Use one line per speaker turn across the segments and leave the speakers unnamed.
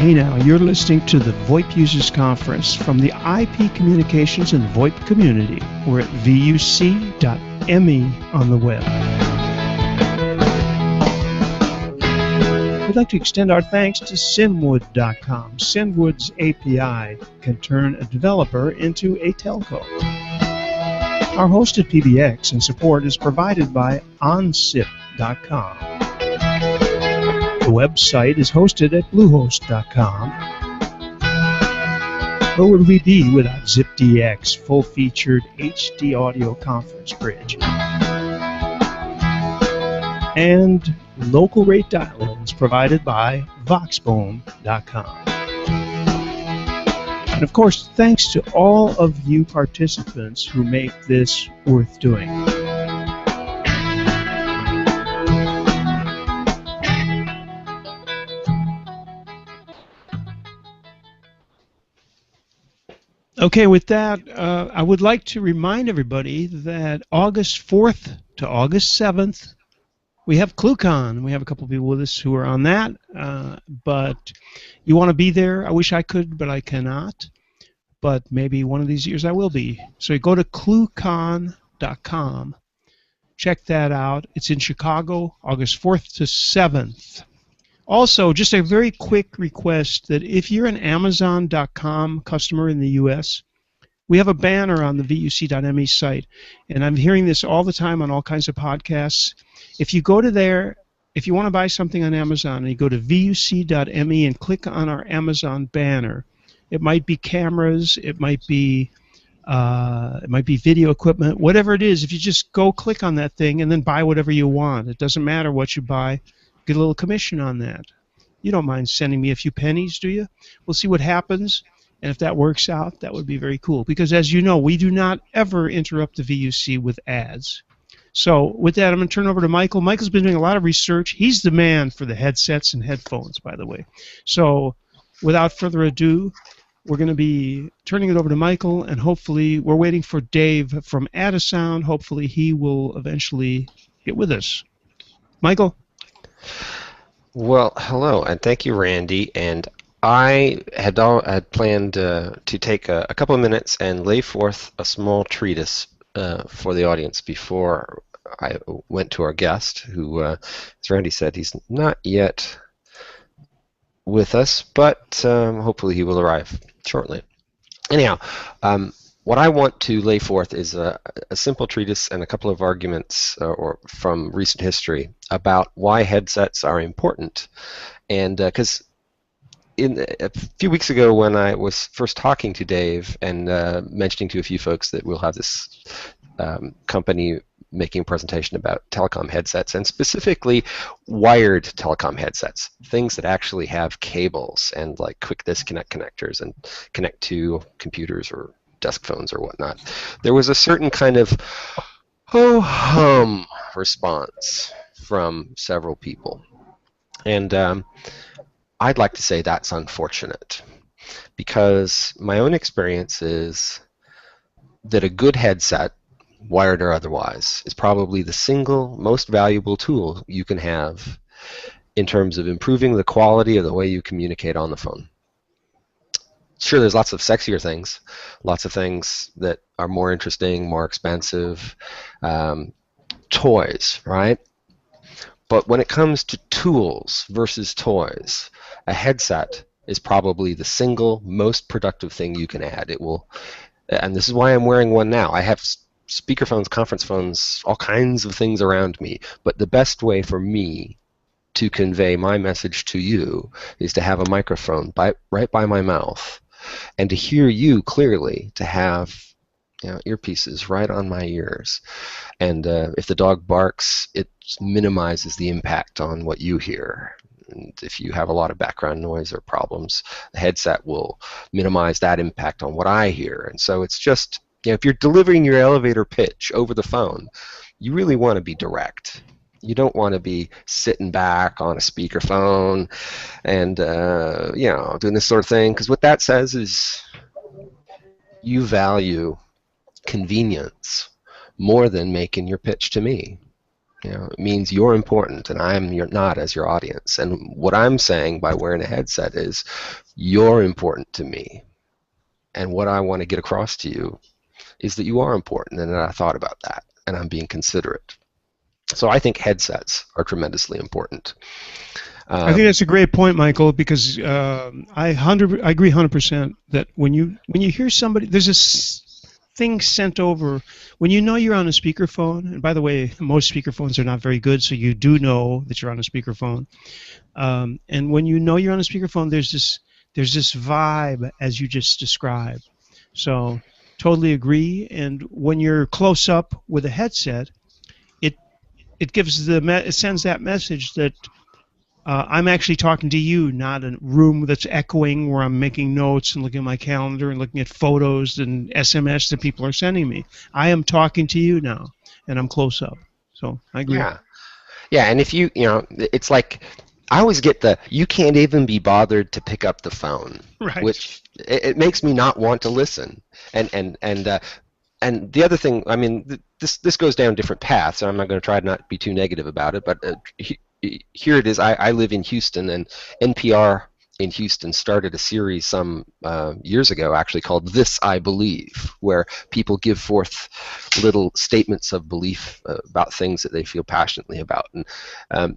Hey now, you're listening to the VoIP Users Conference from the IP Communications and VoIP community. We're at vuc.me on the web. We'd like to extend our thanks to Synwood.com. Synwood's API can turn a developer into a telco. Our hosted PBX and support is provided by onsip.com. The website is hosted at bluehost.com. Where would we be without ZipDX, full-featured HD audio conference bridge? And local rate dial-in is provided by voxbone.com. And of course, thanks to all of you participants who make this worth doing. Okay, with that, I would like to remind everybody that August 4th to August 7th, we have ClueCon. We have a couple of people with us who are on that, but you want to be there. I wish I could, but I cannot. But maybe one of these years I will be. So you go to cluecon.com. Check that out. It's in Chicago, August 4th to 7th. Also, just a very quick request that if you're an Amazon.com customer in the U.S., we have a banner on the vuc.me site, and I'm hearing this all the time on all kinds of podcasts. If you go to there, if you want to buy something on Amazon, and you go to vuc.me and click on our Amazon banner, it might be cameras, it might be video equipment, whatever it is. If you just go click on that thing and then buy whatever you want, it doesn't matter what you buy. Get a little commission on that. You don't mind sending me a few pennies, do you? We'll see what happens, and if that works out, that would be very cool. Because as you know, we do not ever interrupt the VUC with ads. So with that, I'm going to turn over to Michael. Michael's been doing a lot of research. He's the man for the headsets and headphones, by the way. So without further ado, we're going to be turning it over to Michael, and hopefully we're waiting for Dave from ADDASOUND. Hopefully he will eventually get with us. Michael?
Well, hello, and thank you, Randy. And I had planned to take a couple of minutes and lay forth a small treatise for the audience before I went to our guest, who, as Randy said, he's not yet with us, but hopefully he will arrive shortly. Anyhow, what I want to lay forth is a simple treatise and a couple of arguments from recent history about why headsets are important. And because a few weeks ago when I was first talking to Dave and mentioning to a few folks that we'll have this company making a presentation about telecom headsets, and specifically wired telecom headsets, things that actually have cables and like quick disconnect connectors and connect to computers or desk phones or whatnot. There was a certain kind of ho-hum response from several people. And I'd like to say that's unfortunate, because my own experience is that a good headset, wired or otherwise, is probably the single most valuable tool you can have in terms of improving the quality of the way you communicate on the phone. Sure, there's lots of sexier things, lots of things that are more interesting, more expensive, toys, right? But when it comes to tools versus toys, a headset is probably the single most productive thing you can add. It will, and this is why I'm wearing one now. I have speakerphones, conference phones, all kinds of things around me, but the best way for me to convey my message to you is to have a microphone right by my mouth, and to hear you clearly, to have earpieces right on my ears. And if the dog barks, it minimizes the impact on what you hear. And if you have a lot of background noise or problems, the headset will minimize that impact on what I hear. And so it's just, if you're delivering your elevator pitch over the phone, you really want to be direct. You don't want to be sitting back on a speakerphone and doing this sort of thing, because what that says is you value convenience more than making your pitch to me. You know, it means you're important, and you're not as your audience. And what I'm saying by wearing a headset is, you're important to me, and what I want to get across to you is that you are important, and that I thought about that, and I'm being considerate. So I think headsets are tremendously important.
I think that's a great point, Michael, because I agree 100% that when you hear somebody, there's this thing sent over when you know you're on a speakerphone. And by the way, most speakerphones are not very good, so you do know that you're on a speakerphone. And when you know you're on a speakerphone, there's this vibe as you just described. So totally agree. And when you're close up with a headset, it gives it sends that message that I'm actually talking to you, not a room that's echoing where I'm making notes and looking at my calendar and looking at photos and SMS that people are sending me. I am talking to you now, and I'm close up. So I agree.
Yeah. Yeah, and if you know, it's like, I always get you can't even be bothered to pick up the phone,
Right.
which it makes me not want to listen. And the other thing, I mean, this goes down different paths, and I'm not going to try to not be too negative about it, but here it is. I live in Houston, and NPR in Houston started a series some years ago, actually, called This I Believe, where people give forth little statements of belief about things that they feel passionately about. And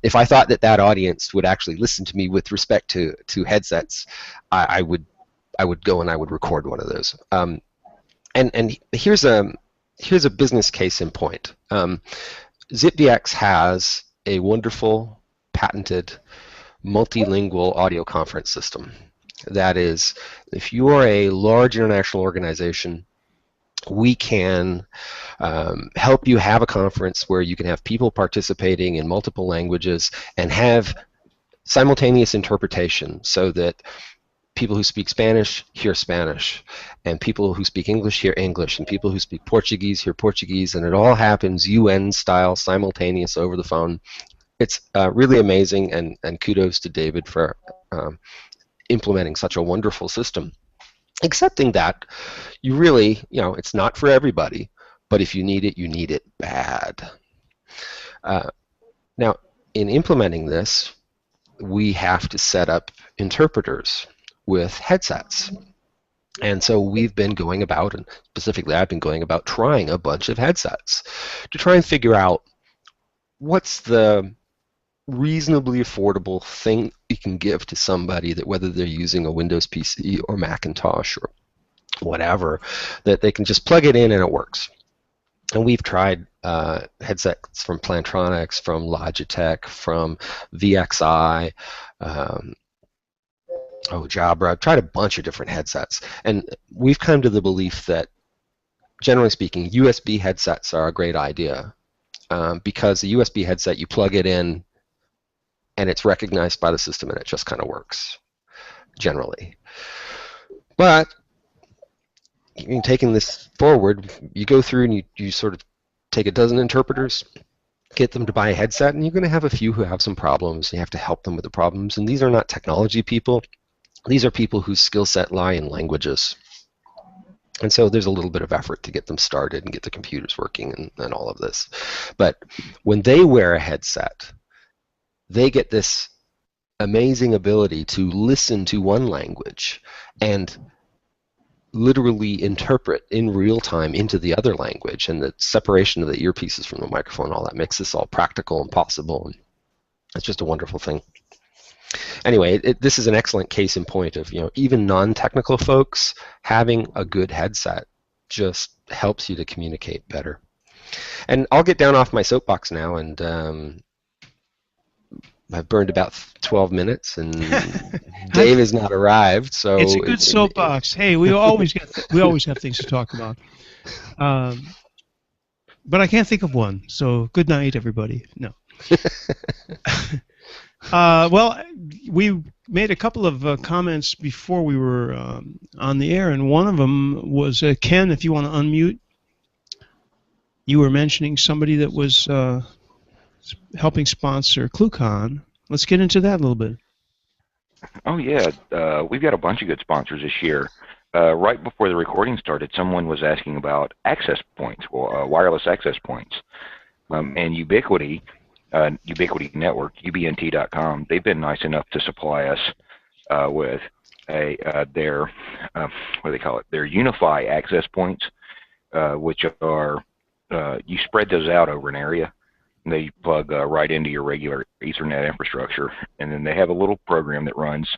if I thought that audience would actually listen to me with respect to headsets, I would go and I would record one of those. And here's a business case in point. ZipVX has a wonderful, patented, multilingual audio conference system. That is, if you are a large international organization, we can help you have a conference where you can have people participating in multiple languages and have simultaneous interpretation, so that people who speak Spanish hear Spanish, and people who speak English hear English, and people who speak Portuguese hear Portuguese, and it all happens UN style, simultaneous, over the phone. It's really amazing, and kudos to David for implementing such a wonderful system. Accepting that you really, it's not for everybody, but if you need it bad. Now, in implementing this, we have to set up interpreters with headsets. And so we've been going about, and specifically I've been going about, trying a bunch of headsets to try and figure out what's the reasonably affordable thing you can give to somebody, that whether they're using a Windows PC or Macintosh or whatever, that they can just plug it in and it works. And we've tried headsets from Plantronics, from Logitech, from VXI, Jabra. I've tried a bunch of different headsets, and we've come to the belief that, generally speaking, USB headsets are a great idea, because a USB headset, you plug it in and it's recognized by the system and it just kind of works, generally. But taking this forward, you go through and you sort of take a dozen interpreters, get them to buy a headset, and you're going to have a few who have some problems. You have to help them with the problems, and these are not technology people. These are people whose skill set lie in languages. And so there's a little bit of effort to get them started and get the computers working and all of this. But when they wear a headset, they get this amazing ability to listen to one language and literally interpret in real time into the other language, and the separation of the earpieces from the microphone, all that makes this all practical and possible, and it's just a wonderful thing. Anyway, this is an excellent case in point of, even non-technical folks having a good headset just helps you to communicate better. And I'll get down off my soapbox now, and I've burned about 12 minutes, and Dave has not arrived, so
it's a good soapbox. Hey, we always have things to talk about. But I can't think of one. So good night, everybody. No. Well, we made a couple of comments before we were on the air, and one of them was Ken. If you want to unmute, you were mentioning somebody that was helping sponsor ClueCon. Let's get into that a little bit.
Oh yeah, we've got a bunch of good sponsors this year. Right before the recording started, someone was asking about access points, or wireless access points. And Ubiquiti, Ubiquiti Network, ubnt.com, they've been nice enough to supply us with their what do they call it? Their Unify access points, which are you spread those out over an area. And they plug right into your regular Ethernet infrastructure, and then they have a little program that runs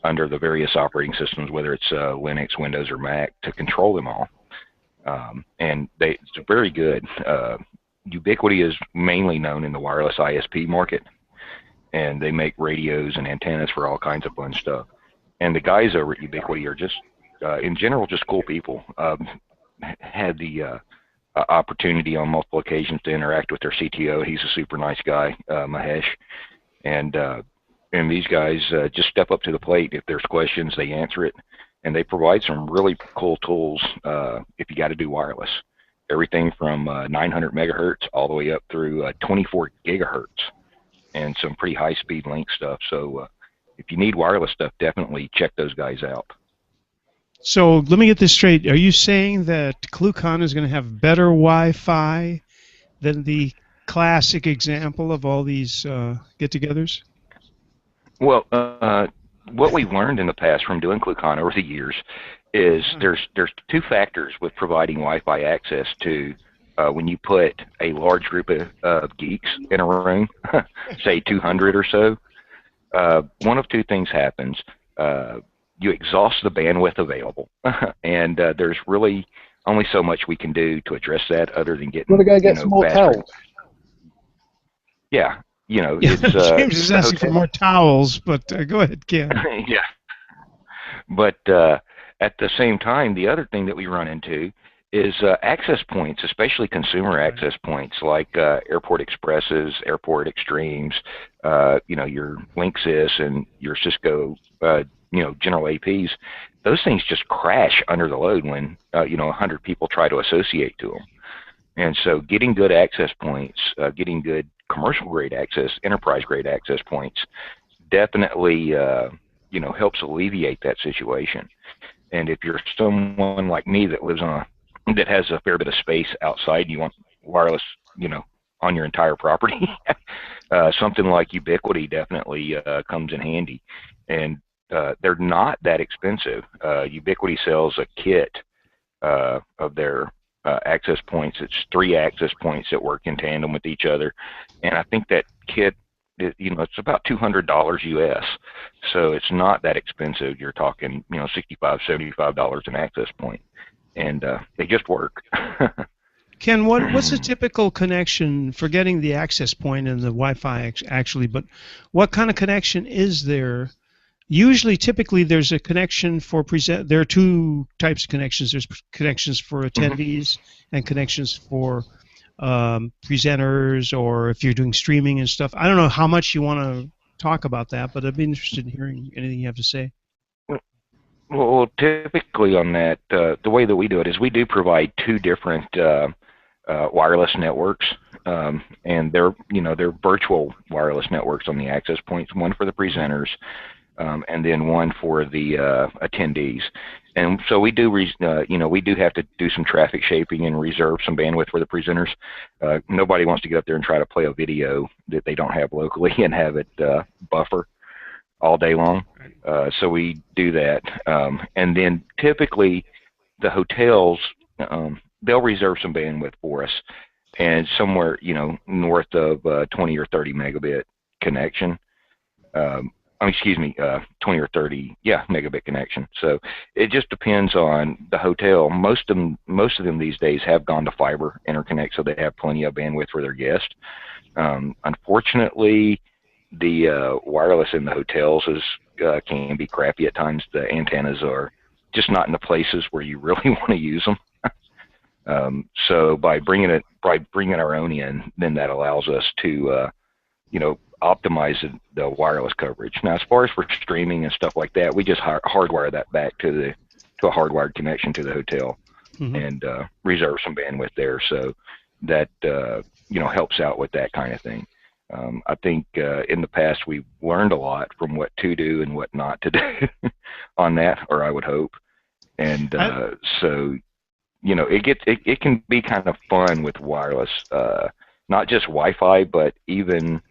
under the various operating systems, whether it's Linux, Windows, or Mac, to control them all. And it's very good. Ubiquiti is mainly known in the wireless ISP market, and they make radios and antennas for all kinds of fun stuff. And the guys over at Ubiquiti are just, in general, just cool people. Had the opportunity on multiple occasions to interact with their CTO. He's a super nice guy, Mahesh. And these guys just step up to the plate. If there's questions, they answer it. And they provide some really cool tools if you got to do wireless. Everything from 900 megahertz all the way up through 24 gigahertz, and some pretty high-speed link stuff. So if you need wireless stuff, definitely check those guys out.
So let me get this straight. Are you saying that ClueCon is going to have better Wi-Fi than the classic example of all these get-togethers?
Well, what we've learned in the past from doing ClueCon over the years is there's two factors with providing Wi-Fi access to when you put a large group of geeks in a room, say 200 or so. One of two things happens. You exhaust the bandwidth available, and there's really only so much we can do to address that other than getting,
we're going to go get some more towels.
Yeah,
it's James is asking for more towels, but go ahead, Ken.
Yeah, but at the same time, the other thing that we run into is access points, especially consumer access points like Airport Expresses, Airport Extremes, your Linksys and your Cisco, general APs. Those things just crash under the load when 100 people try to associate to them. And so, getting good access points, getting good commercial grade access, enterprise grade access points, definitely helps alleviate that situation. And if you're someone like me that lives that has a fair bit of space outside, you want wireless, on your entire property, something like Ubiquiti definitely comes in handy. And they're not that expensive. Ubiquiti sells a kit of their access points. It's 3 access points that work in tandem with each other. And I think that kit, it's about $200 US. So it's not that expensive. You're talking, $65, $75 an access point. And they just work.
Ken, what's the typical connection, forgetting the access point and the Wi-Fi actually, but what kind of connection is there? Usually, typically, there's a connection for there are 2 types of connections. There's connections for attendees and connections for presenters, or if you're doing streaming and stuff. I don't know how much you want to talk about that, but I'd be interested in hearing anything you have to say.
Well, typically on that, the way that we do it is we do provide 2 different wireless networks, and they're virtual wireless networks on the access points. One for the presenters, and then one for the attendees. And so we do, we do have to do some traffic shaping and reserve some bandwidth for the presenters. Nobody wants to get up there and try to play a video that they don't have locally and have it buffer all day long. So we do that. And then typically the hotels, they'll reserve some bandwidth for us, and somewhere, north of 20 or 30 megabit connection. 20 or 30, megabit connection. So it just depends on the hotel. Most of them these days have gone to fiber interconnect, so they have plenty of bandwidth for their guests. Unfortunately, the wireless in the hotels can be crappy at times. The antennas are just not in the places where you really want to use them. So by bringing our own in, then that allows us to, optimize the wireless coverage. Now, as far as for streaming and stuff like that, we just hardwire that back to a hardwired connection to the hotel, and reserve some bandwidth there. So that helps out with that kind of thing. I think in the past we've learned a lot from what to do and what not to do on that, or I would hope. And so it can be kind of fun with wireless. not just Wi-Fi, but even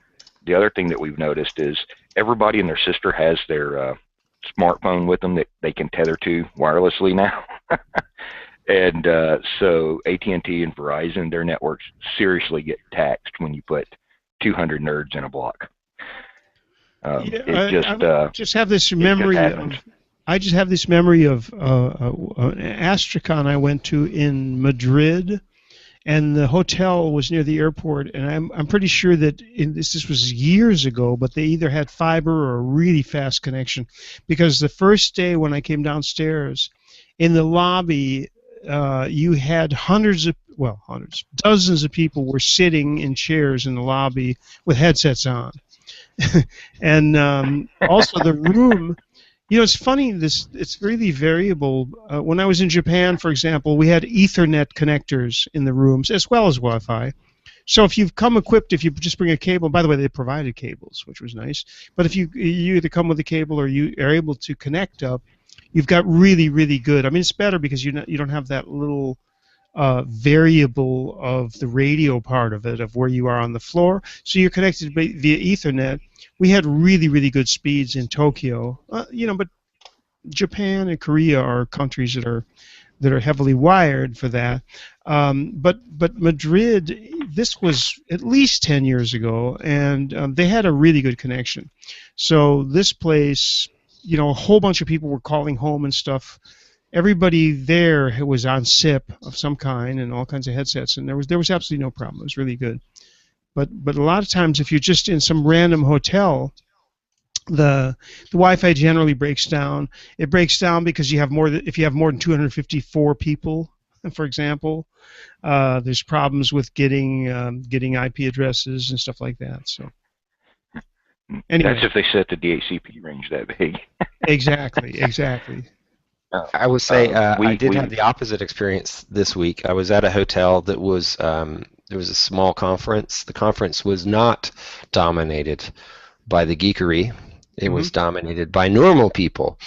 the other thing that we've noticed is everybody and their sister has their smartphone with them that they can tether to wirelessly now. And so AT&T and Verizon, their networks seriously get taxed when you put 200 nerds in a block.
I just have this memory of. I just have this memory of an Astracon I went to in Madrid, and the hotel was near the airport, and I'm pretty sure that this was years ago, but they either had fiber or a really fast connection, because the first day when I came downstairs, in the lobby, you had dozens of people were sitting in chairs in the lobby with headsets on. And also the room, it's funny, it's really variable. When I was in Japan, for example, we had Ethernet connectors in the rooms as well as Wi-Fi. So if you've come equipped, if you just bring a cable, by the way, they provided cables, which was nice, but if you either come with a cable or you are able to connect up, you've got really, really good. I mean, it's better because you don't have that little variable of the radio part of it, of where you are on the floor. So you're connected via Ethernet. We had really, really good speeds in Tokyo. But Japan and Korea are countries that are heavily wired for that. But Madrid, this was at least 10 years ago, and they had a really good connection. So this place, a whole bunch of people were calling home and stuff. Everybody there was on SIP of some kind and all kinds of headsets, and there was absolutely no problem. It was really good. But a lot of times, if you're just in some random hotel, the Wi-Fi generally breaks down. It breaks down because if you have more than 254 people, for example, there's problems with getting IP addresses and stuff like that. So anyway,
that's if they set the DHCP range that big. Exactly.
I would say I did have the opposite experience this week. I was at a hotel that was there was a small conference. The conference was not dominated by the geekery. It was dominated by normal people,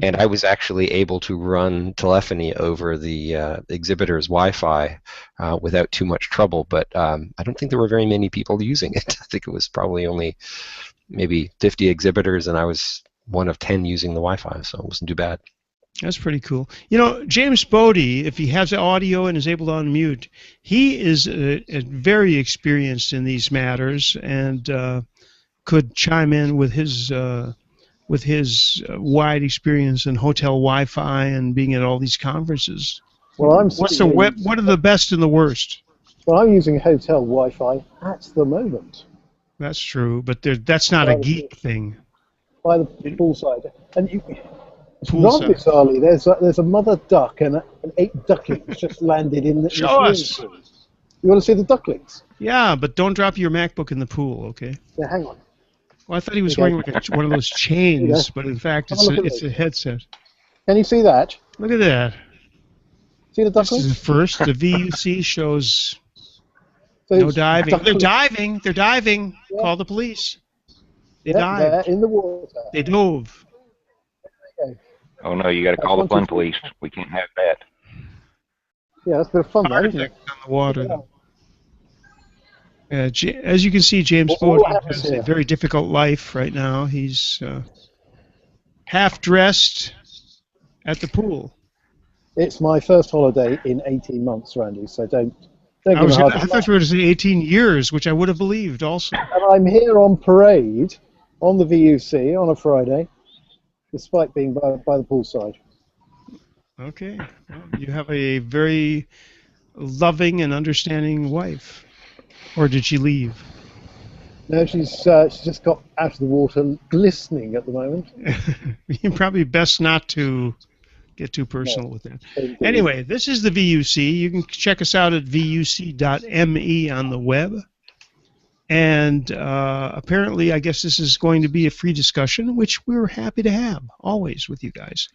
and I was actually able to run telephony over the exhibitor's Wi-Fi without too much trouble. But I don't think there were very many people using it. I think it was probably only maybe 50 exhibitors, and I was one of 10 using the Wi-Fi, so it wasn't too bad.
That's pretty cool. James Bodie, if he has audio and is able to unmute, he is very experienced in these matters and could chime in with his wide experience in hotel Wi-Fi and being at all these conferences.
Well,
what are the best and the worst?
Well, I'm using hotel Wi-Fi at the moment.
That's true, but that's not a geek thing.
By the poolside, and rather bizarrely, there's a mother duck and 8 ducklings just landed in the
Show us.
Pool. You want to see the ducklings?
Yeah, but don't drop your MacBook in the pool, okay?
Yeah, hang on.
Well, I thought he was wearing one of those chains, but in fact it's a headset.
Can you see that?
Look at that.
See the ducklings?
This is the first. The VUC shows no diving.
Ducklings.
They're diving.
Yeah.
Call the police. They
They're
dived.
in the water.
They dove.
Oh no, you got to call the fun police. We can't have that.
Yeah, that's a bit of fun, though, isn't it?
On the water. As you can see, James Bodie has a very difficult life right now. He's half dressed at the pool.
It's my first holiday in 18 months, Randy, so don't give
I
me a hard
thought you were going to say 18 years, which I would have believed also.
And I'm here on parade on the VUC on a Friday, despite being by the poolside.
Okay. Well, you have a very loving and understanding wife. Or did she leave?
No, she's just got out of the water, glistening at the moment.
You're probably best not to get too personal with that. Anyway, this is the VUC. You can check us out at vuc.me on the web. And apparently, I guess this is going to be a free discussion, which we're happy to have always with you guys.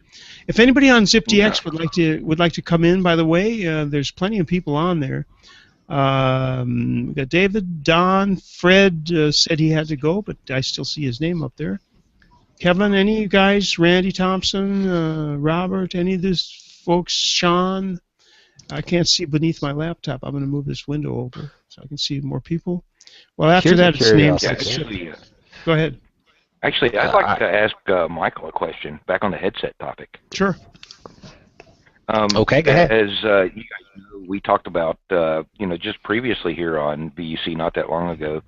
If anybody on ZipDX would like to come in, by the way, there's plenty of people on there. We got David, Don, Fred said he had to go, but I still see his name up there. Kevin, any of you guys, Randy Thompson, Robert, any of these folks, Sean, I can't see beneath my laptop. I'm going to move this window over so I can see more people. Well, after that, it's names
Yeah,
that ship.
actually,
Go ahead.
actually, I'd like to ask Michael a question back on the headset topic.
Sure.
Okay, go ahead.
As you guys know, we talked about, just previously here on BUC not that long ago,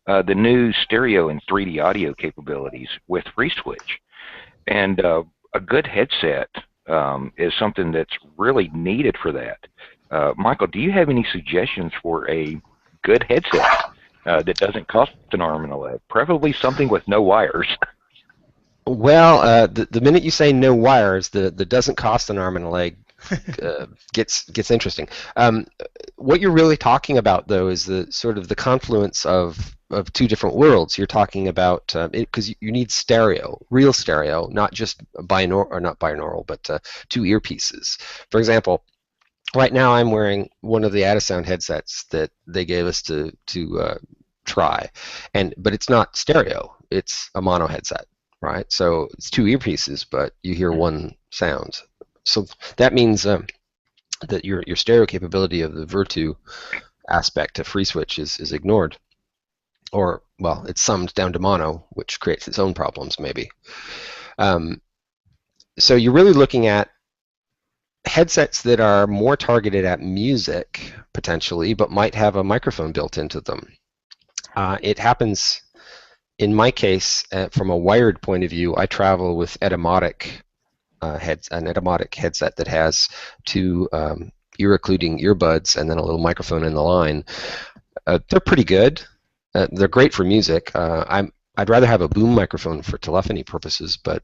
the new stereo and 3D audio capabilities with FreeSwitch. And a good headset is something that's really needed for that. Michael, do you have any suggestions for a good headset that doesn't cost an arm and a leg? Preferably something with no wires.
Well, the minute you say no wires, the doesn't cost an arm and a leg gets interesting. What you're really talking about, though, is the sort of the confluence of two different worlds. You're talking about because you need stereo, real stereo, not just binaural or not binaural, but two earpieces. For example, right now I'm wearing one of the ADDASOUND headsets that they gave us to try, but it's not stereo. It's a mono headset, right? So it's two earpieces, but you hear one sound. So that means that your stereo capability of the Virtu aspect of FreeSwitch is ignored, or well, it's summed down to mono, which creates its own problems maybe. So you're really looking at headsets that are more targeted at music potentially, but might have a microphone built into them. It happens in my case from a wired point of view. I travel with Edomotic. An Edomotic headset that has two ear-occluding earbuds and then a little microphone in the line. They're pretty good. They're great for music. I'd rather have a boom microphone for telephony purposes, but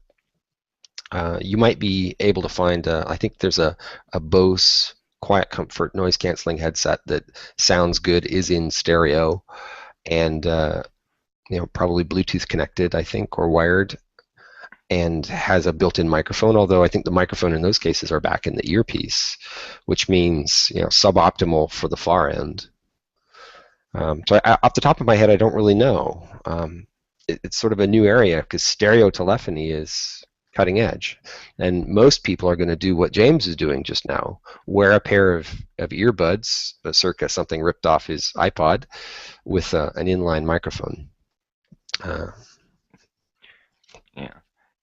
you might be able to find, I think there's a Bose Quiet Comfort noise-canceling headset that sounds good, is in stereo, and probably Bluetooth connected, I think, or wired, and has a built-in microphone, although I think the microphone in those cases are back in the earpiece, which means suboptimal for the far end. So off the top of my head, I don't really know. It's sort of a new area because stereo telephony is cutting edge, and most people are going to do what James is doing just now: wear a pair of earbuds, circa something ripped off his iPod, with an inline microphone.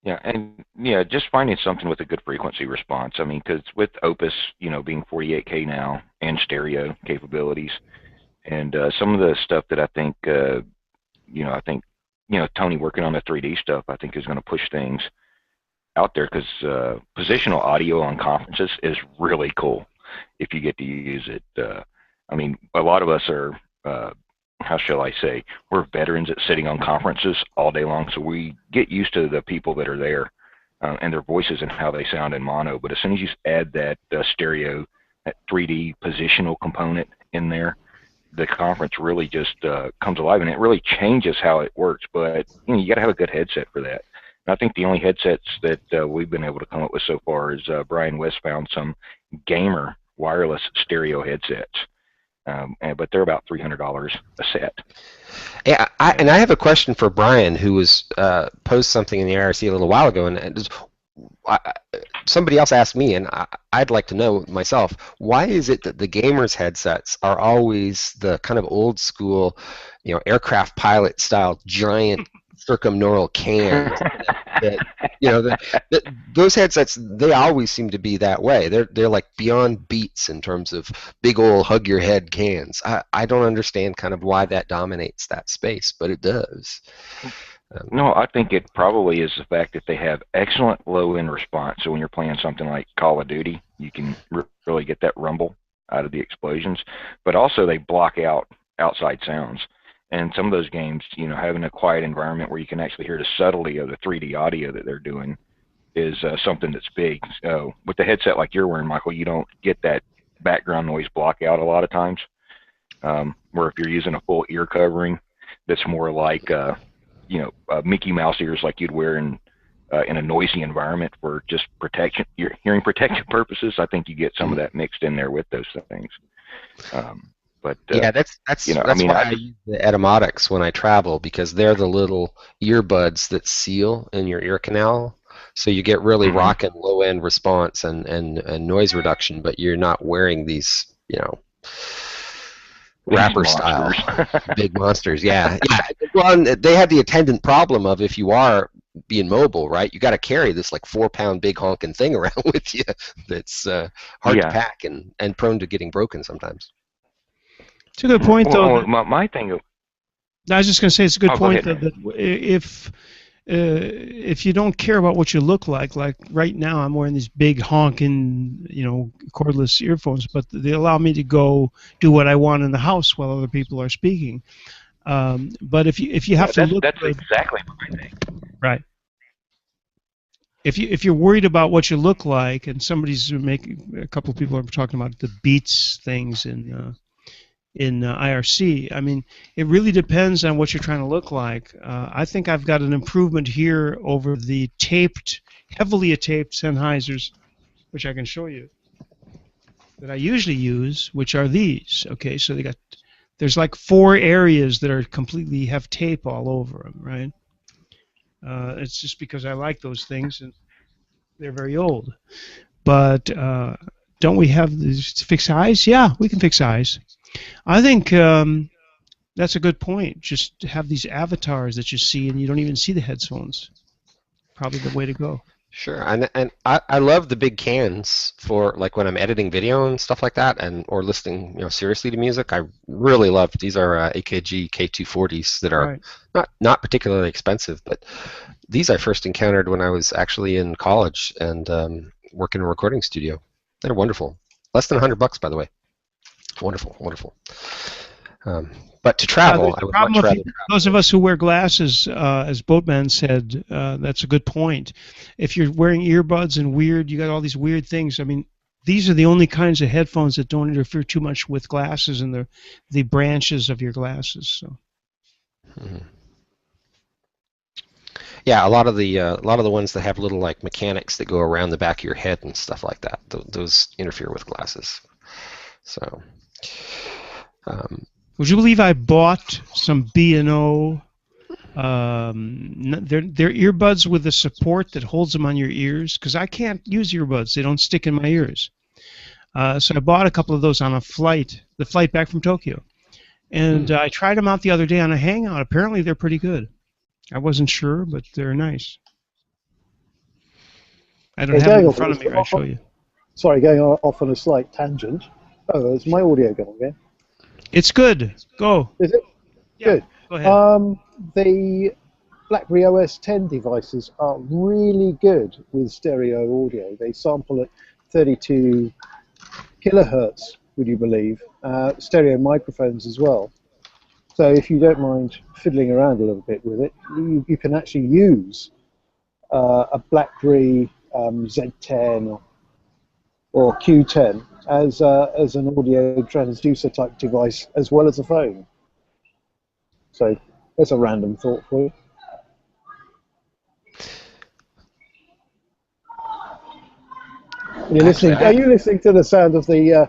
Yeah, and just finding something with a good frequency response. I mean, because with Opus, being 48K now and stereo capabilities, and some of the stuff that I think, Tony working on the 3D stuff, I think is going to push things out there because positional audio on conferences is really cool if you get to use it. I mean, a lot of us are. How shall I say, we're veterans at sitting on conferences all day long, so we get used to the people that are there and their voices and how they sound in mono. But as soon as you add that stereo, that 3D positional component in there, the conference really just comes alive, and it really changes how it works. But you got to have a good headset for that. And I think the only headsets that we've been able to come up with so far is Brian West found some gamer wireless stereo headsets. But they're about $300 a set.
Yeah, and I have a question for Brian, who was posed something in the IRC a little while ago, and somebody else asked me, and I'd like to know myself, why is it that the gamers' headsets are always the kind of old school, aircraft pilot style giant circumneural cans? Those headsets, they always seem to be that way. They're like beyond Beats in terms of big old hug your head cans. I don't understand kind of why that dominates that space, but it does.
No, I think it probably is the fact that they have excellent low-end response. So when you're playing something like Call of Duty, you can really get that rumble out of the explosions. But also they block out outside sounds. And some of those games, having a quiet environment where you can actually hear the subtlety of the 3D audio that they're doing is something that's big. So with the headset like you're wearing, Michael, you don't get that background noise block out a lot of times. Where if you're using a full ear covering, that's more like Mickey Mouse ears like you'd wear in a noisy environment for just protection, your hearing protection purposes. I think you get some of that mixed in there with those things. But
yeah, that's why I use the Edomotics when I travel, because they're the little earbuds that seal in your ear canal. So you get really rockin' low-end response and noise reduction, but you're not wearing these, rapper style big monsters. Yeah. Well, and they have the attendant problem of, if you are being mobile, right, you got to carry this like 4-pound big honking thing around with you that's hard to pack and prone to getting broken sometimes.
It's a good point, though.
Well, my thing.
I was just going to say it's a good point
ahead,
that if you don't care about what you look like right now, I'm wearing these big honking, cordless earphones, but they allow me to go do what I want in the house while other people are speaking. But if you have to look,
that's exactly my thing.
Right. If you're worried about what you look like, and a couple of people are talking about the Beats things in IRC. I mean, it really depends on what you're trying to look like. I think I've got an improvement here over the heavily taped Sennheisers, which I can show you, that I usually use, which are these. Okay, so there's like 4 areas that have tape all over them, right? It's just because I like those things, and they're very old. But don't we have these fix eyes? Yeah, we can fix eyes. I think that's a good point. Just to have these avatars that you see, and you don't even see the headphones. Probably the way to go.
Sure, and I love the big cans for like when I'm editing video and stuff like that, or listening seriously to music. I really love these are AKG K240s that are not particularly expensive, but these I first encountered when I was actually in college and working in a recording studio. They're wonderful. Less than $100, by the way. Wonderful. But to travel, I would much rather travel.
Those of us who wear glasses, as Boatman said, that's a good point. If you're wearing earbuds and you got all these weird things. I mean, these are the only kinds of headphones that don't interfere too much with glasses and the branches of your glasses. So.
Yeah, a lot of the ones that have little like mechanics that go around the back of your head and stuff like that. Those interfere with glasses. So.
Would you believe I bought some B&O? They're earbuds with a support that holds them on your ears, because I can't use earbuds; they don't stick in my ears. So I bought a couple of those on the flight back from Tokyo, and I tried them out the other day on a hangout. Apparently, they're pretty good. I wasn't sure, but they're nice. I don't have them in front of me. I'll show you.
Sorry, going off on a slight tangent. Oh, is my audio going again?
It's good. Go.
Is it?
Yeah,
good.
Go ahead.
The BlackBerry OS 10 devices are really good with stereo audio. They sample at 32 kilohertz, would you believe? Stereo microphones as well. So if you don't mind fiddling around a little bit with it, you can actually use a BlackBerry Z10 or Q10 as an audio transducer type device as well as a phone. So there's a random thought for you. Are you listening to the sound of the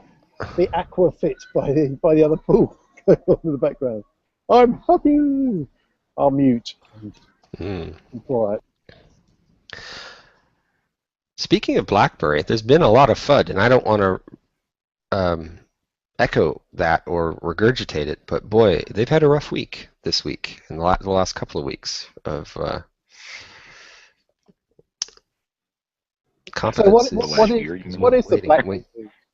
aqua fit by the other pool going on in the background? I'm happy. I'll mute. All right.
Speaking of BlackBerry, there's been a lot of FUD, and I don't want to echo that or regurgitate it, but boy, they've had a rough week this week and the last couple of weeks of confidence.
So what is the BlackBerry?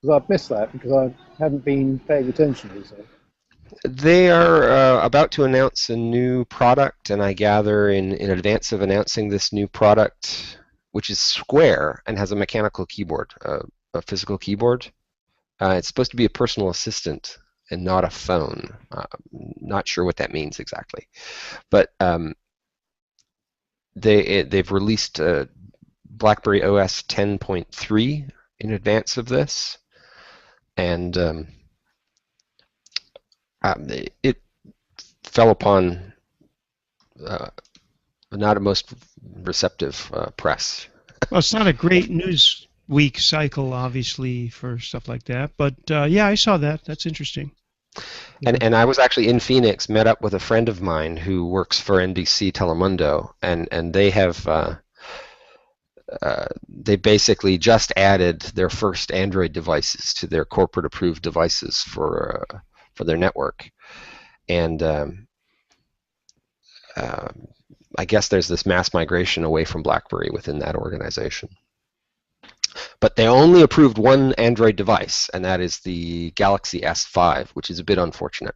Because I've missed that because I haven't been paying attention recently.
They are about to announce a new product, and I gather in advance of announcing this new product, which is square and has a mechanical keyboard, a physical keyboard. It's supposed to be a personal assistant and not a phone. Not sure what that means exactly, but they've released BlackBerry OS 10.3 in advance of this, and it fell upon not a most receptive press.
Well, it's not a great news week cycle, obviously, for stuff like that. But yeah, I saw that. That's interesting.
And I was actually in Phoenix, met up with a friend of mine who works for NBC Telemundo, and they have they basically just added their first Android devices to their corporate approved devices for their network, and I guess there's this mass migration away from BlackBerry within that organization. But they only approved one Android device, and that is the Galaxy S5, which is a bit unfortunate.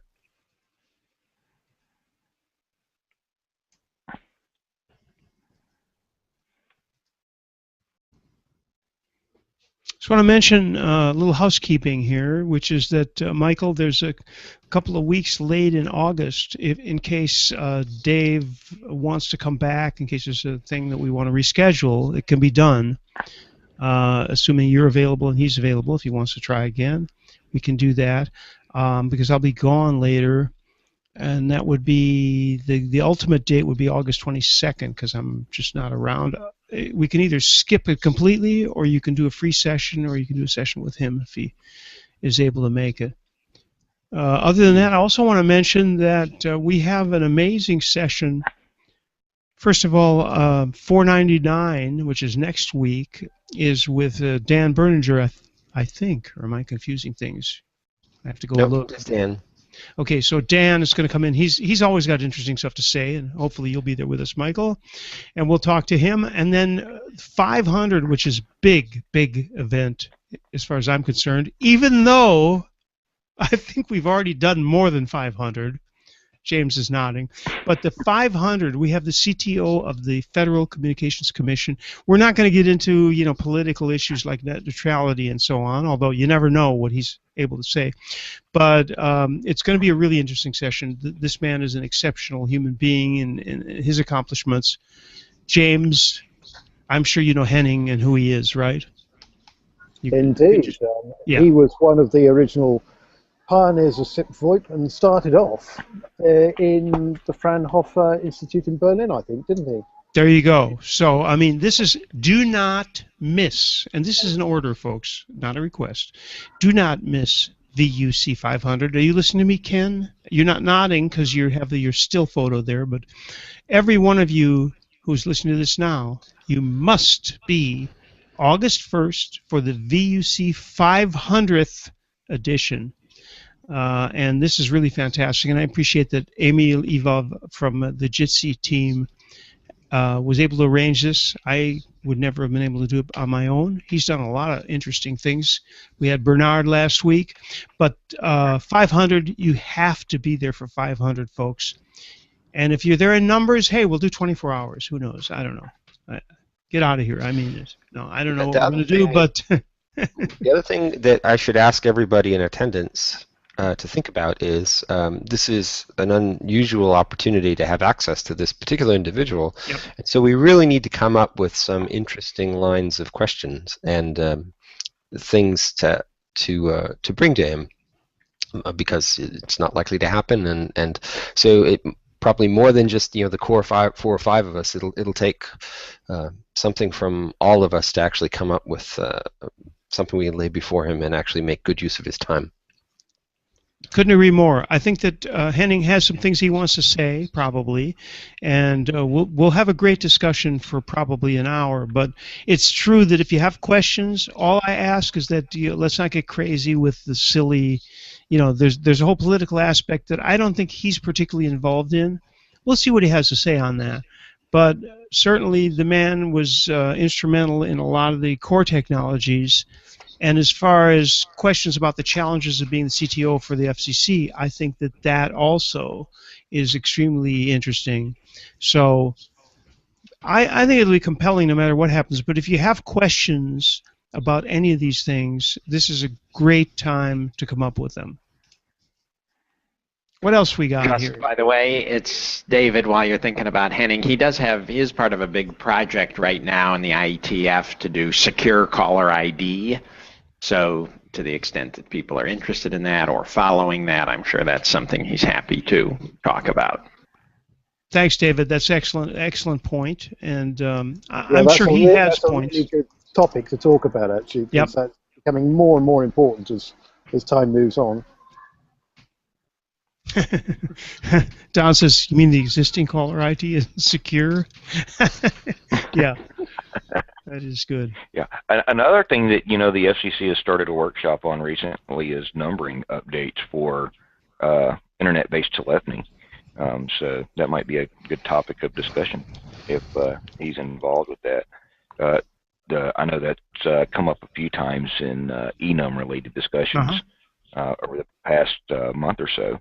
Just want to mention a little housekeeping here, which is that, Michael, there's a couple of weeks late in August, in case Dave wants to come back, in case there's a thing that we want to reschedule, it can be done, assuming you're available and he's available. If he wants to try again, we can do that, because I'll be gone later, and that would be, the ultimate date would be August 22nd, because I'm just not around. We can either skip it completely, or you can do a free session, or you can do a session with him if he is able to make it. Other than that, I also want to mention that we have an amazing session. First of all, 499, which is next week, is with Dan Berninger, I think. Or am I confusing things? I have to go look.
It's Dan.
Okay, so Dan is going to come in. He's always got interesting stuff to say, and hopefully you'll be there with us, Michael. And we'll talk to him. And then 500, which is big event as far as I'm concerned, even though I think we've already done more than 500. James is nodding. But the 500, we have the CTO of the Federal Communications Commission. We're not going to get into, political issues like net neutrality and so on, although you never know what he's able to say. But it's going to be a really interesting session. This man is an exceptional human being and his accomplishments. James, I'm sure you know Henning and who he is, right?
Indeed.
Yeah.
He was one of the original pioneers of SIP VoIP and started off in the Fraunhofer Institute in Berlin, I think, didn't he?
There you go. So, I mean, this is, do not miss, and this is an order, folks, not a request. Do not miss VUC 500. Are you listening to me, Ken? You're not nodding because you have your still photo there, but every one of you who's listening to this now, you must be August 1st for the VUC 500th edition. And this is really fantastic, and I appreciate that Emil Ivov from the Jitsi team was able to arrange this. I would never have been able to do it on my own. He's done a lot of interesting things. We had Bernard last week, but 500, you have to be there for 500, folks. And if you're there in numbers, hey, we'll do 24 hours. Who knows? I don't know. Get out of here. I mean, no, I don't know what we're going to do, but...
The other thing that I should ask everybody in attendance to think about is this is an unusual opportunity to have access to this particular individual.
Yep.
And so we really need to come up with some interesting lines of questions and things to bring to him because it's not likely to happen, and so it probably more than just the core 4 or 5 of us. It'll take something from all of us to actually come up with something we can lay before him and actually make good use of his time.
Couldn't agree more. I think that Henning has some things he wants to say, probably, and we'll have a great discussion for probably an hour. But it's true that if you have questions, all I ask is that let's not get crazy with the silly. There's a whole political aspect that I don't think he's particularly involved in. We'll see what he has to say on that. But certainly the man was instrumental in a lot of the core technologies. And as far as questions about the challenges of being the CTO for the FCC, I think that also is extremely interesting. So I think it'll be compelling no matter what happens. But if you have questions about any of these things, this is a great time to come up with them. What else we got here?
By the way, it's David. While you're thinking about Henning, he is part of a big project right now in the IETF to do secure caller ID. So to the extent that people are interested in that or following that, I'm sure that's something he's happy to talk about.
Thanks, David. That's excellent point, and I'm sure he has points.
That's a really good topic to talk about, actually, because
Yep.
that's becoming more and more important as time moves on.
Don says, you mean the existing caller ID is secure? Yeah. That is good.
Yeah. Another thing that the FCC has started a workshop on recently is numbering updates for internet-based telephony. So that might be a good topic of discussion if he's involved with that. I know that's come up a few times in enum-related discussions over the past month or so.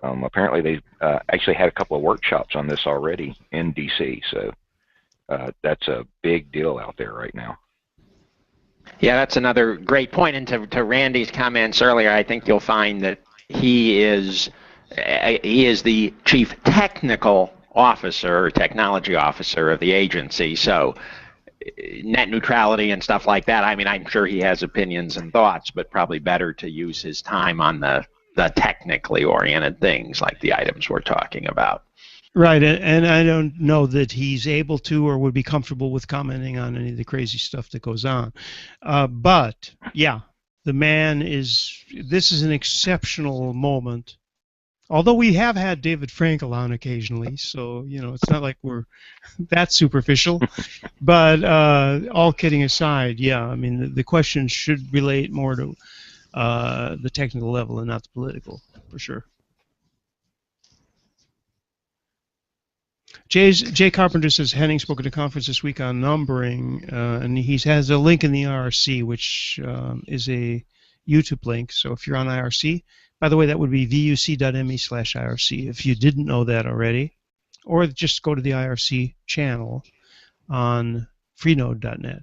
Apparently, they've actually had a couple of workshops on this already in DC. So that's a big deal out there right now.
Yeah, that's another great point. And to Randy's comments earlier, I think you'll find that he is the chief technical officer or technology officer of the agency. So net neutrality and stuff like that, I mean, I'm sure he has opinions and thoughts, but probably better to use his time on the technically oriented things like the items we're talking about.
Right, and I don't know that he's able to or would be comfortable with commenting on any of the crazy stuff that goes on. But, yeah, the man this is an exceptional moment. Although we have had David Frankel on occasionally, so, it's not like we're that superficial. But all kidding aside, yeah, I mean, the questions should relate more to the technical level and not the political, for sure. Jay Carpenter says Henning spoke at a conference this week on numbering, and he has a link in the IRC, which is a YouTube link. So if you're on IRC, by the way, that would be vuc.me/IRC if you didn't know that already, or just go to the IRC channel on freenode.net.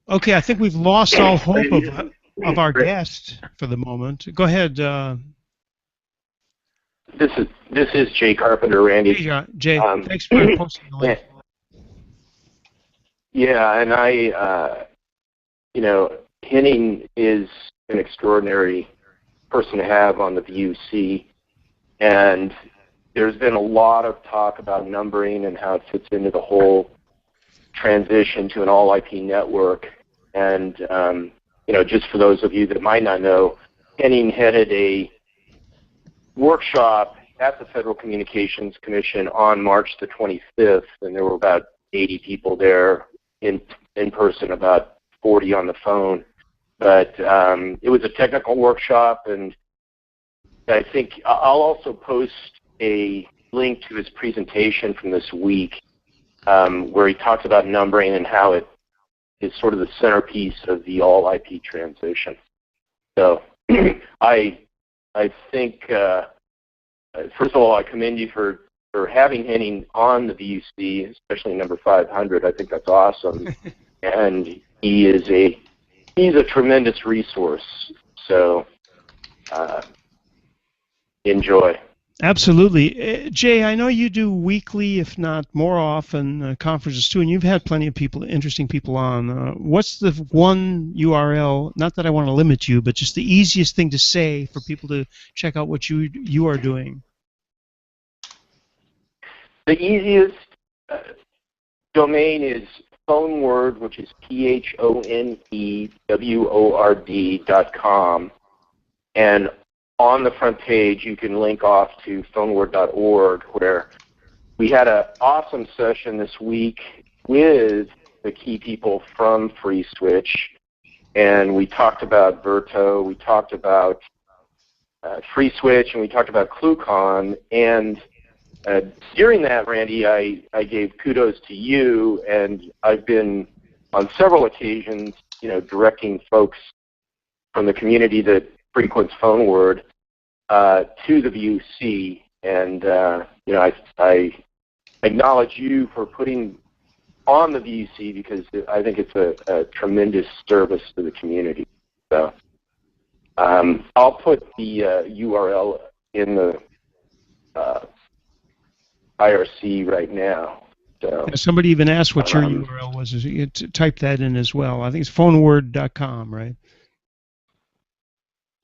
Okay, I think we've lost all hope of our guest for the moment. Go ahead.
This is Jay Carpenter, Randy.
Hey, Jay, thanks for posting the link.
Yeah, and Henning is an extraordinary person to have on the VUC, and there's been a lot of talk about numbering and how it fits into the whole transition to an all-IP network. And, just for those of you that might not know, Henning headed a workshop at the Federal Communications Commission on March the 25th, and there were about 80 people there in person, about 40 on the phone. But it was a technical workshop, and I think I'll also post a link to his presentation from this week where he talks about numbering and how it is sort of the centerpiece of the all-IP transition. So I think, first of all, I commend you for having Henning on the VUC, especially number 500. I think that's awesome. And he's a tremendous resource. So enjoy.
Absolutely. Jay, I know you do weekly, if not more often, conferences too, and you've had plenty of interesting people on. What's the one URL, not that I want to limit you, but just the easiest thing to say for people to check out what you are doing?
The easiest domain is PhoneWord, which is PhoneWord.com. And on the front page, you can link off to phoneword.org, where we had an awesome session this week with the key people from FreeSwitch, and we talked about Verto, we talked about FreeSwitch, and we talked about ClueCon. And during that, Randy, I gave kudos to you, and I've been on several occasions, directing folks from the community that frequents PhoneWord to the VUC, and I acknowledge you for putting on the VUC because I think it's a tremendous service to the community. So I'll put the URL in the IRC right now. So,
somebody even asked what your URL was. You type that in as well. I think it's phoneword.com, right?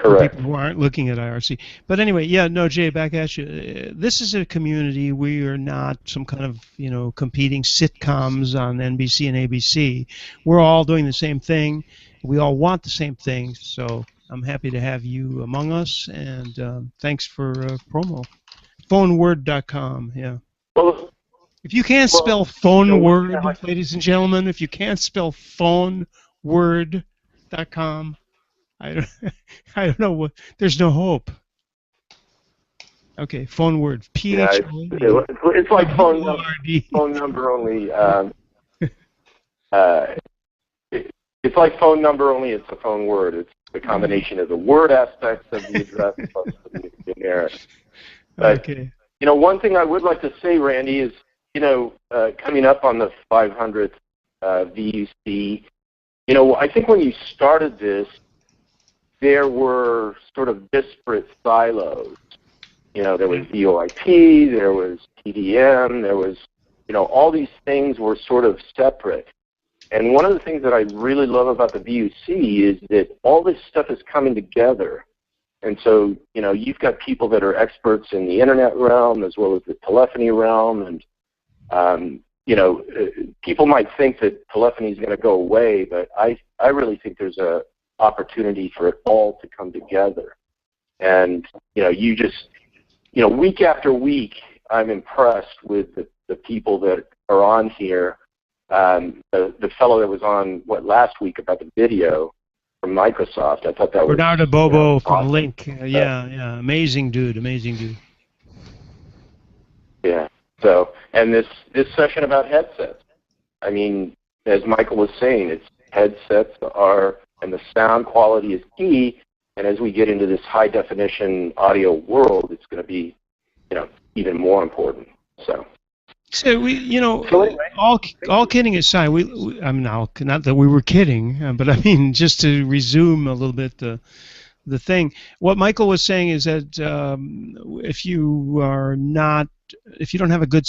Correct.
For people who aren't looking at IRC. But anyway, yeah, no, Jay, back at you. This is a community. We are not some kind of, competing sitcoms on NBC and ABC. We're all doing the same thing. We all want the same things. So I'm happy to have you among us, and thanks for promo. Phoneword.com, yeah.
Well,
If you can't spell phone word, ladies and gentlemen, if you can't spell phoneword.com, I don't, I don't know what. There's no hope. Okay, phone word.
Yeah, it's like phone number only. It's like phone number only. It's a phone word. It's the combination of the word aspects of the address plus the numeric. But
okay.
One thing I would like to say, Randy, is coming up on the 500th VUC. I think when you started this, there were sort of disparate silos. There was VoIP, there was TDM, there was, all these things were sort of separate. And one of the things that I really love about the VUC is that all this stuff is coming together. And so, you've got people that are experts in the internet realm as well as the telephony realm. And, people might think that telephony is going to go away, but I really think there's an opportunity for it all to come together. And, week after week, I'm impressed with the people that are on here. The fellow that was on, last week about the video from Microsoft, I thought that was...
Bernardo Bobo from
awesome.
Link. Yeah. Amazing dude.
Yeah. So, and this session about headsets. I mean, as Michael was saying, headsets and the sound quality is key. And as we get into this high definition audio world, it's going to be, even more important. So
we, all kidding aside, I mean, not that we were kidding, but I mean, just to resume a little bit the thing. What Michael was saying is that if you don't have a good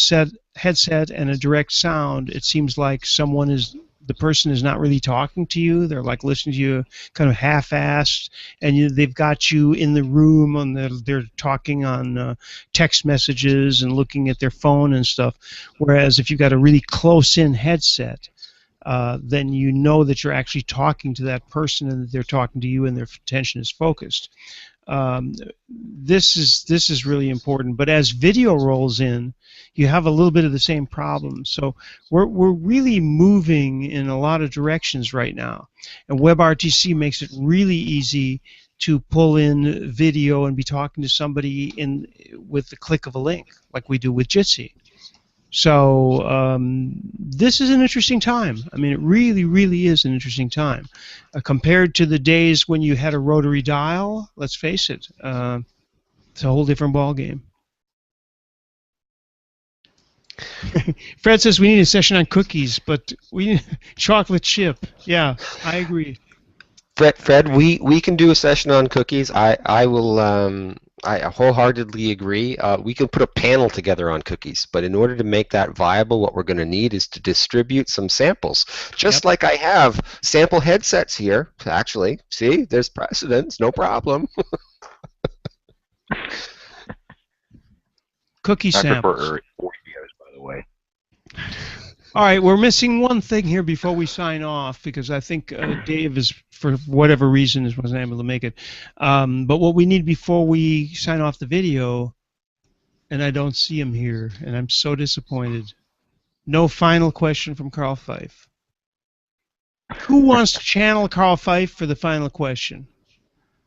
headset and a direct sound, it seems like the person is not really talking to you. They're like listening to you kind of half-assed, and they've got you in the room and they're talking on text messages and looking at their phone and stuff. Whereas if you've got a really close-in headset, then you know that you're actually talking to that person and that they're talking to you and their attention is focused. This is really important. But as video rolls in, you have a little bit of the same problem. So we're really moving in a lot of directions right now, and WebRTC makes it really easy to pull in video and be talking to somebody with the click of a link, like we do with Jitsi. So this is an interesting time. I mean, it really, really is an interesting time. Compared to the days when you had a rotary dial, let's face it, it's a whole different ballgame. Fred says we need a session on cookies, but we need chocolate chip. Yeah, I agree.
Fred, we can do a session on cookies. I will. I wholeheartedly agree. We can put a panel together on cookies, but in order to make that viable, what we're going to need is to distribute some samples. Just like I have sample headsets here, actually. See, there's precedence, no problem.
Cookie samples.
I prefer Oreos, by the way.
All right, we're missing one thing here before we sign off because I think Dave is, for whatever reason, wasn't able to make it. But what we need before we sign off the video, and I don't see him here, and I'm so disappointed. No final question from Carl Fife. Who wants to channel Carl Fife for the final question?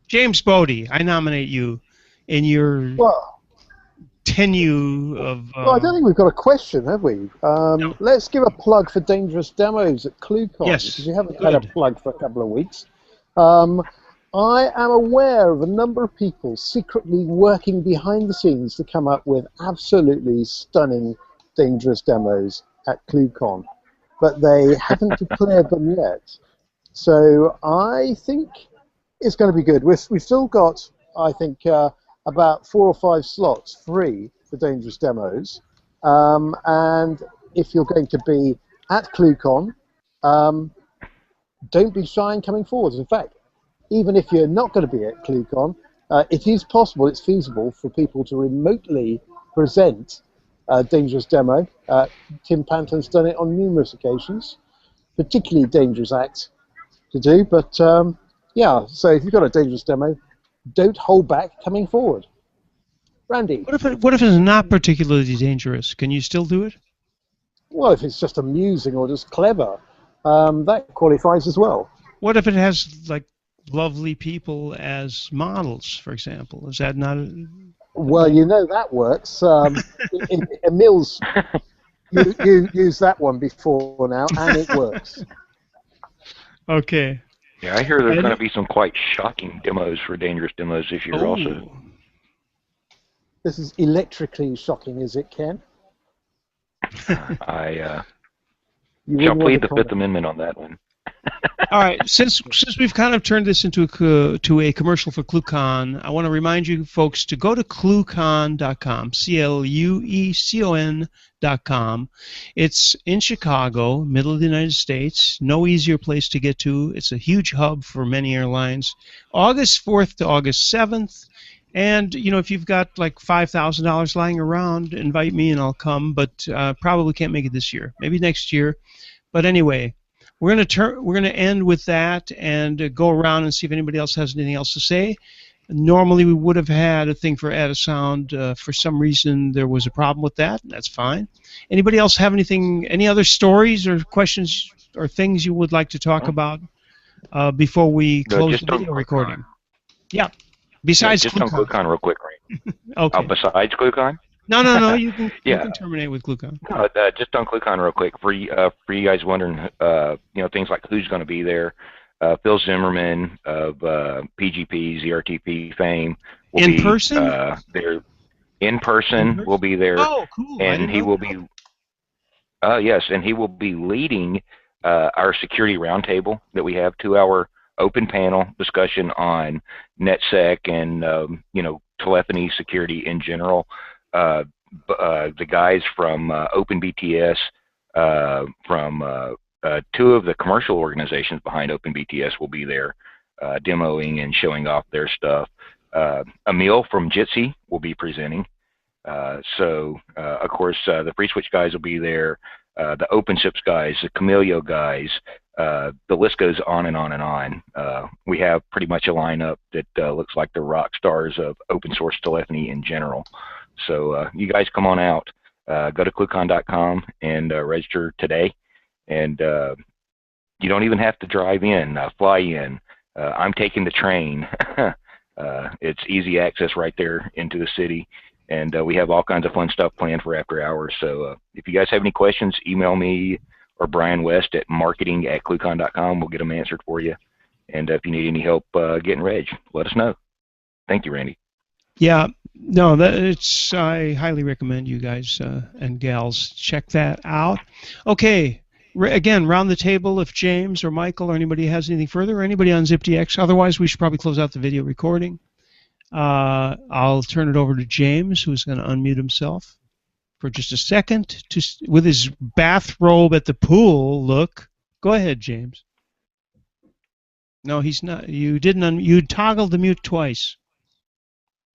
James Bodie, I nominate you in your... tenue of...
well, I don't think we've got a question, have we? No. Let's give a plug for Dangerous Demos at ClueCon.
Yes.
Because we haven't had a plug for a couple of weeks. I am aware of a number of people secretly working behind the scenes to come up with absolutely stunning Dangerous Demos at ClueCon. But they haven't declared them yet. So I think it's going to be good. We've still got, I think... about 4 or 5 slots free for Dangerous Demos. And if you're going to be at ClueCon, don't be shy in coming forward. In fact, even if you're not going to be at ClueCon, it is possible, it's feasible for people to remotely present a Dangerous Demo. Tim Panton's done it on numerous occasions, particularly dangerous acts to do. But yeah, so if you've got a Dangerous Demo, don't hold back coming forward. Randy.
What if it's not particularly dangerous? Can you still do it?
Well, if it's just amusing or just clever, that qualifies as well.
What if it has like lovely people as models, for example? Is that not?
Well, you know that works. Emil's you used that one before now, and it works.
Okay.
Yeah, I hear there's going to be some quite shocking demos for Dangerous Demos this year also.
This is electrically shocking as it can.
I
You
shall
wouldn't want
plead
to
the Fifth Amendment on that one.
All right, since we've kind of turned this into a commercial for ClueCon, I want to remind you folks to go to cluecon.com, CLUECON.com. It's in Chicago, middle of the United States. No easier place to get to. It's a huge hub for many airlines. August 4th to August 7th. And, you know, if you've got like $5,000 lying around, invite me and I'll come, but probably can't make it this year. Maybe next year. But anyway, we're going to end with that and go around and see if anybody else has anything else to say. Normally we would have had a thing for ADDASOUND. For some reason there was a problem with that. That's fine. Anybody else have anything, any other stories or questions or things you would like to talk about before we close the video recording? Yeah. Besides
just on ClueCon real quick, right?
Okay.
Besides ClueCon?
No, you can, you can terminate with ClueCon.
No, just on ClueCon real quick, for you guys wondering, you know, things like who's going to be there. Phil Zimmerman of PGP, ZRTP fame will be there. In person will be there.
Oh, cool.
And he will be, yes, and he will be leading our security roundtable that we have, 2-hour open panel discussion on NetSec and you know, telephony security in general. The guys from OpenBTS, from 2 of the commercial organizations behind OpenBTS will be there demoing and showing off their stuff. Emil from Jitsi will be presenting. Of course, the FreeSwitch guys will be there, the OpenShips guys, the Camellia guys, the list goes on and on and on. We have pretty much a lineup that looks like the rock stars of open source telephony in general. So you guys come on out, go to cluecon.com and register today. And you don't even have to drive in, fly in. I'm taking the train. It's easy access right there into the city. And we have all kinds of fun stuff planned for after hours. So if you guys have any questions, email me or Brian West at marketing@cluecon.com. We'll get them answered for you. And if you need any help getting reg, let us know. Thank you, Randy.
Yeah, no, I highly recommend you guys and gals check that out. Okay, again, round the table if James or Michael or anybody has anything further, or anybody on ZipDX. Otherwise, we should probably close out the video recording. I'll turn it over to James, who's going to unmute himself for just a second with his bathrobe at the pool look. Go ahead, James. No, he's not. You didn't. You toggled the mute twice.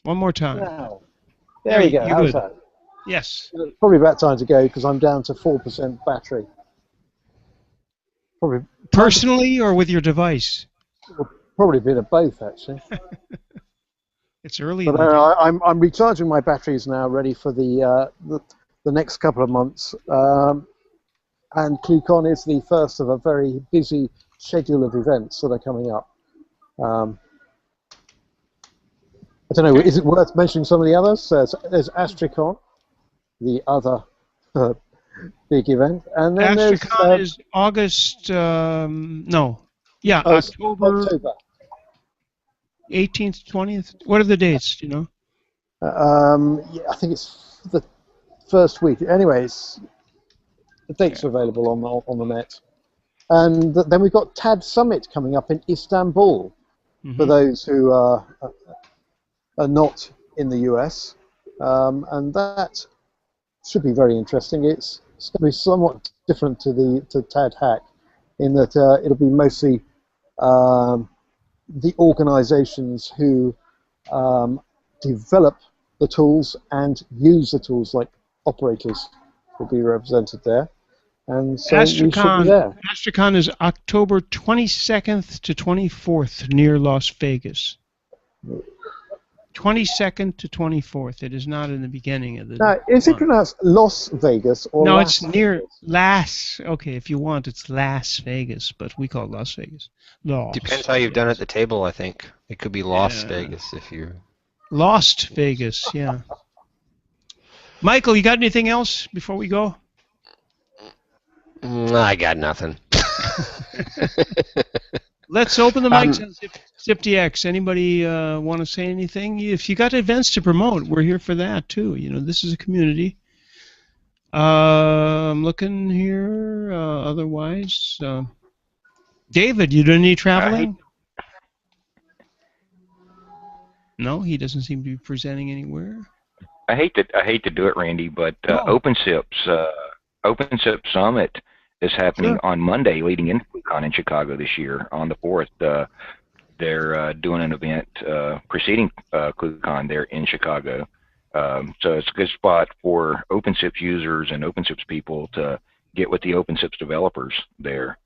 One more time.
Wow. There we go. How's that?
Yes.
It's probably about time to go because I'm down to 4% battery. Probably.
Personally or with your device?
Probably a bit of both, actually.
It's early.
But I'm recharging my batteries now, ready for the next couple of months. And ClueCon is the first of a very busy schedule of events that are coming up. I don't know, is it worth mentioning some of the others? There's Astricon, the other big event. And then
Astricon is August, October 18th, 20th. What are the dates, do you know?
Yeah, I think it's the first week. Anyways, the dates are available on the net. And then we've got TAD Summit coming up in Istanbul, for those who are not in the US, and that should be very interesting. It's going to be somewhat different to TAD Hack in that it'll be mostly the organizations who develop the tools and use the tools, like operators, will be represented there. And so we should be there.
Astricon is October 22nd to 24th near Las Vegas. 22nd to 24th. It is not in the beginning of the
Now, is it
month.
pronounced Las Vegas or
No,
Las
it's near
Vegas?
Las. Okay, if you want, it's Las Vegas, but we call it Las Vegas.
Depends how you've done at the table, I think. It could be Las Vegas if you...
Lost Vegas, yeah. Michael, you got anything else before we go?
I got nothing.
Let's open the mics on ZipDX. Anybody want to say anything? If you got events to promote, we're here for that too. You know, this is a community. I'm looking here. Otherwise, David, you doing any traveling? No, he doesn't seem to be presenting anywhere.
I hate to do it, Randy, but OpenSIP Summit is happening on Monday, leading into ClueCon in Chicago this year on the 4th. They're doing an event preceding ClueCon there in Chicago. So it's a good spot for OpenSIP users and OpenSIP people to get with the OpenSIP developers there.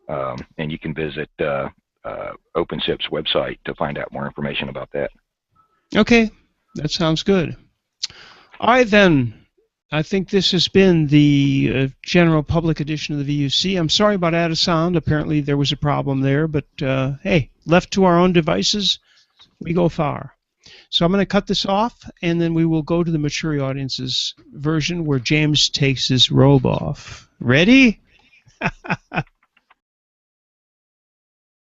And you can visit OpenSIP's website to find out more information about that.
Okay, that sounds good. All right, then. I think this has been the general public edition of the VUC. I'm sorry about ADDASOUND. Apparently there was a problem there, but hey, left to our own devices, we go far. So I'm going to cut this off, and then we will go to the mature audience's version where James takes his robe off. Ready?